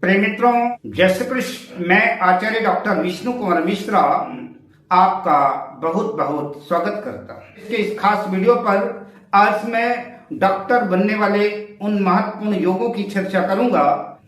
प्रिय मित्रों, जय श्री कृष्ण। मैं आचार्य डॉक्टर विष्णु कुमार मिश्रा आपका बहुत बहुत स्वागत करता हूँ। इसके इस खास वीडियो पर आज मैं डॉक्टर बनने वाले उन महत्वपूर्ण योगों की चर्चा करूंगा।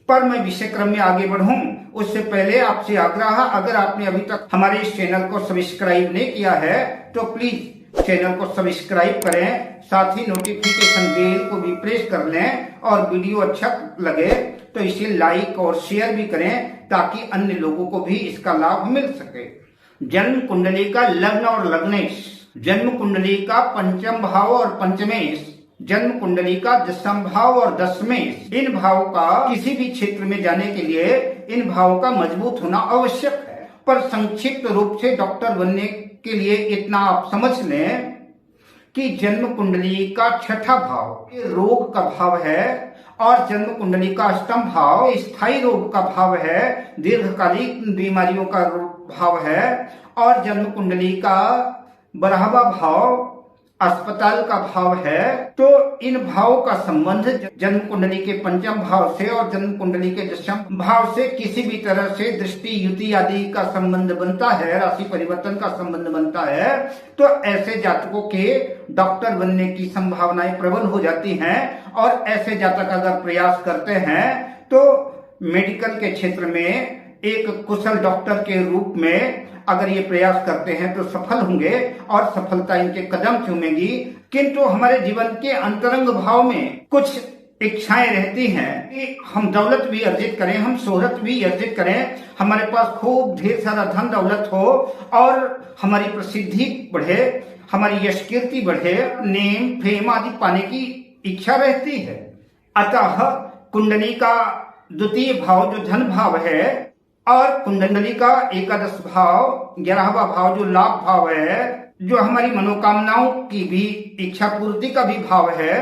पर मैं विषय क्रम में आगे बढ़ूं उससे पहले आपसे आग्रह, अगर आपने अभी तक हमारे इस चैनल को सब्सक्राइब नहीं किया है तो प्लीज चैनल को सब्सक्राइब करें, साथ ही नोटिफिकेशन बेल को भी प्रेस कर लें और वीडियो अच्छा लगे तो इसे लाइक और शेयर भी करें ताकि अन्य लोगों को भी इसका लाभ मिल सके। जन्म कुंडली का लग्न और लग्नेश, जन्म कुंडली का पंचम भाव और पंचमेश, जन्म कुंडली का दशम भाव और दशमेश, इन भाव का किसी भी क्षेत्र में जाने के लिए इन भावों का मजबूत होना आवश्यक है। पर संक्षिप्त रूप से डॉक्टर बनने के लिए इतना आप समझ लें कि जन्म कुंडली का छठा भाव रोग का भाव है और जन्म कुंडली का अष्टम भाव स्थायी रोग का भाव है, दीर्घकालिक बीमारियों का भाव है और जन्म कुंडली का 12वां भाव अस्पताल का भाव है। तो इन भावों का संबंध जन्म कुंडली के पंचम भाव से और जन्म कुंडली के दशम भाव से किसी भी तरह से दृष्टि युति आदि का संबंध बनता है, राशि परिवर्तन का संबंध बनता है, तो ऐसे जातकों के डॉक्टर बनने की संभावनाएं प्रबल हो जाती हैं। और ऐसे जातक अगर प्रयास करते हैं तो मेडिकल के क्षेत्र में एक कुशल डॉक्टर के रूप में अगर ये प्रयास करते हैं तो सफल होंगे और सफलता इनके कदम चूमेगी। किंतु हमारे जीवन के अंतरंग भाव में कुछ इच्छाएं रहती हैं कि हम दौलत भी अर्जित करें, हम शोहरत भी अर्जित करें, हमारे पास खूब ढेर सारा धन दौलत हो और हमारी प्रसिद्धि बढ़े, हमारी यश कीर्ति बढ़े, नेम फेम आदि पाने की इच्छा रहती है। अतः कुंडली का द्वितीय भाव जो धन भाव है और कुंडली का एकादश भाव 11वां भाव जो लाभ भाव है, जो हमारी मनोकामनाओं की भी इच्छा पूर्ति का भी भाव है,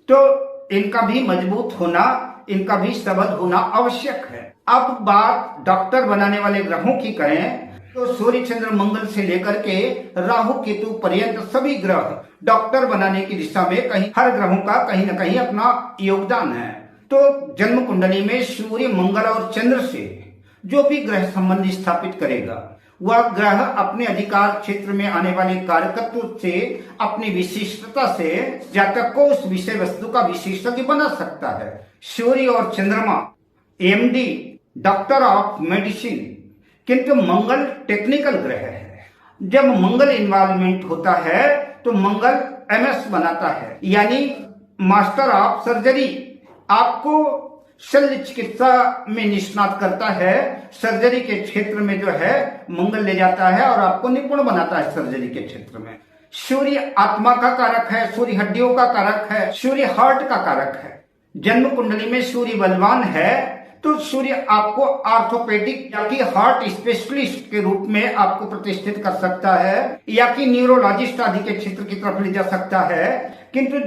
तो इनका भी मजबूत होना, इनका भी सबल होना आवश्यक है। अब बात डॉक्टर बनाने वाले ग्रहों की करें तो सूर्य चंद्र मंगल से लेकर के राहु केतु पर्यंत सभी ग्रह डॉक्टर बनाने की दिशा में कहीं हर ग्रहों का कहीं न कहीं अपना योगदान है। तो जन्म कुंडली में सूर्य मंगल और चंद्र से जो भी ग्रह संबंध स्थापित करेगा वह ग्रह अपने अधिकार क्षेत्र में आने वाले कारकत्व से, अपनी विशिष्टता से जातक को उस विषय वस्तु का विशेषज्ञ बना सकता है। सूर्य और चंद्रमा एमडी डॉक्टर ऑफ मेडिसिन, किंतु मंगल टेक्निकल ग्रह है। जब मंगल इन्वॉल्वमेंट होता है तो मंगल एमएस बनाता है, यानी मास्टर ऑफ सर्जरी, आपको शल्य चिकित्सा में निष्णात करता है। सर्जरी के क्षेत्र में जो है मंगल ले जाता है और आपको निपुण बनाता है सर्जरी के क्षेत्र में। सूर्य आत्मा का कारक है, सूर्य हड्डियों का कारक है, सूर्य हार्ट का कारक है। जन्म कुंडली में सूर्य बलवान है तो सूर्य आपको आर्थोपेडिक या कि हार्ट स्पेशलिस्ट के रूप में आपको प्रतिष्ठित कर सकता है या कि न्यूरोलॉजिस्ट आदि के क्षेत्र की तरफ ले जा सकता है। किंतु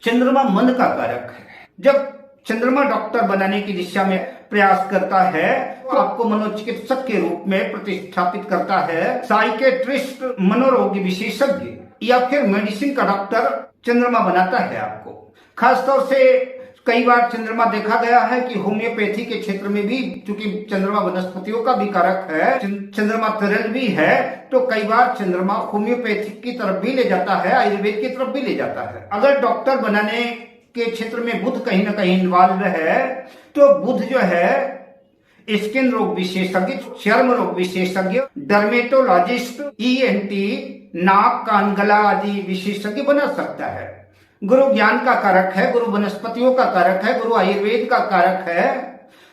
चंद्रमा मन का कारक है। जब चंद्रमा डॉक्टर बनाने की दिशा में प्रयास करता है तो आपको मनोचिकित्सक के रूप में प्रतिस्थापित करता है। साइकेट्रिस्ट, मनोरोगी विशेषज्ञ या फिर मेडिसिन का डॉक्टर चंद्रमा बनाता है आपको। खासतौर से कई बार चंद्रमा देखा गया है कि होम्योपैथी के क्षेत्र में भी, क्योंकि चंद्रमा वनस्पतियों का भी कारक है, चंद्रमा तरल भी है, तो कई बार चंद्रमा होम्योपैथी की तरफ भी ले जाता है, आयुर्वेद की तरफ भी ले जाता है। अगर डॉक्टर बनाने के क्षेत्र में बुध कहीं ना कहीं इन्वॉल्व है तो बुध जो है स्किन रोग विशेषज्ञ, चर्म रोग विशेषज्ञ, डर्मेटोलॉजिस्ट, ईएनटी, नाक कान गला आदि विशेषज्ञ बना सकता है। गुरु ज्ञान का कारक है, गुरु वनस्पतियों का कारक है, गुरु आयुर्वेद का कारक है,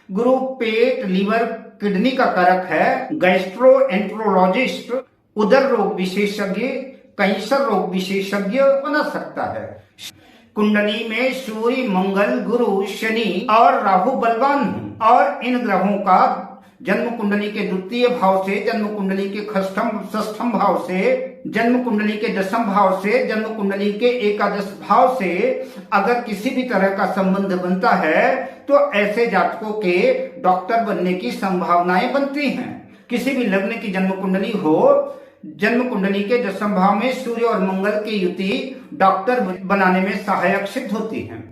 गुरु पेट लीवर किडनी का कारक है, गैस्ट्रोएंट्रोलॉजिस्ट, उदर रोग विशेषज्ञ, कैंसर रोग विशेषज्ञ बना सकता है। कुंडली में सूर्य मंगल गुरु शनि और राहु बलवान हैं और इन ग्रहों का जन्म कुंडली के द्वितीय भाव से, जन्म कुंडली के षष्ठम भाव से, जन्म कुंडली के दशम भाव से, जन्म कुंडली के एकादश भाव से अगर किसी भी तरह का संबंध बनता है तो ऐसे जातकों के डॉक्टर बनने की संभावनाएं बनती हैं। किसी भी लग्न की जन्म कुंडली हो, जन्म कुंडली के दशम भाव में सूर्य और मंगल की युति डॉक्टर बनाने में सहायक सिद्ध होती है।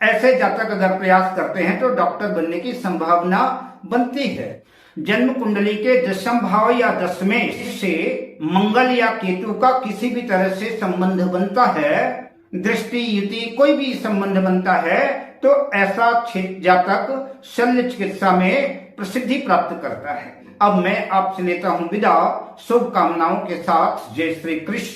ऐसे जातक अगर प्रयास करते हैं तो डॉक्टर बनने की संभावना बनती है। जन्म कुंडली के दशम भाव या दसवें से मंगल या केतु का किसी भी तरह से संबंध बनता है, दृष्टि युति कोई भी संबंध बनता है, तो ऐसा जातक शल्य चिकित्सा में प्रसिद्धि प्राप्त करता है। अब मैं आपसे लेता हूं विदा शुभकामनाओं के साथ। जय श्री कृष्ण।